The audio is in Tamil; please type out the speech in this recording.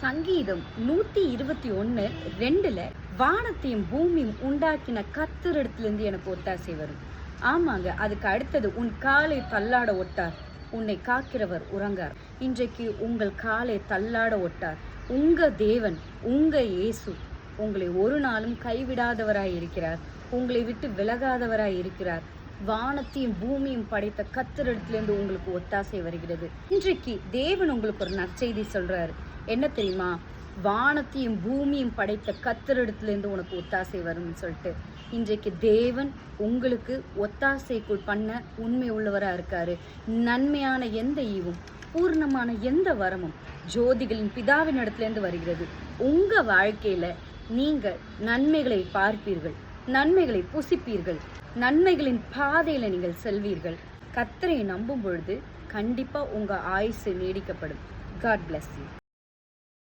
சங்கீதம் 121:2 வானத்தையும் பூமியும் உண்டாக்கின கர்த்தரிடத்திலிருந்து எனக்கு ஒத்தாசை வரும். ஆமாங்க, அதுக்கு அடுத்தது உன் காலை தள்ளாட ஒட்டார், உன்னை காக்கிறவர் உறங்கார். இன்றைக்கு உங்கள் காலை தள்ளாட ஒட்டார். உங்க தேவன், உங்க இயேசு உங்களை ஒரு நாளும் கைவிடாதவராய் இருக்கிறார். உங்களை விட்டு விலகாதவராய் இருக்கிறார். வானத்தையும் பூமியும் படைத்த கர்த்தரிடத்திலிருந்து உங்களுக்கு ஒத்தாசை வருகிறது. இன்றைக்கு தேவன் உங்களுக்கு ஒரு நற்செய்தி சொல்றாரு. என்ன தெரியுமா? வானத்தையும் பூமியும் படைத்த கர்த்தரிடத்திலிருந்து உனக்கு ஒத்தாசை வரும்னு சொல்லிட்டு இன்றைக்கு தேவன் உங்களுக்கு ஒத்தாசைக்குள் பண்ண உண்மை உள்ளவரா இருக்காரு. நன்மையான எந்த ஈவும் பூர்ணமான எந்த வரமும் ஜோதிகளின் பிதாவின் இடத்திலிருந்து வருகிறது. உங்க வாழ்க்கையில நீங்க நன்மைகளை பார்ப்பீர்கள், நன்மைகளை புசிப்பீர்கள், நன்மைகளின் பாதையில நீங்கள் செல்வீர்கள். கர்த்தரை நம்பும் பொழுது கண்டிப்பா உங்க ஆயுசு நீடிக்கப்படும். God bless you.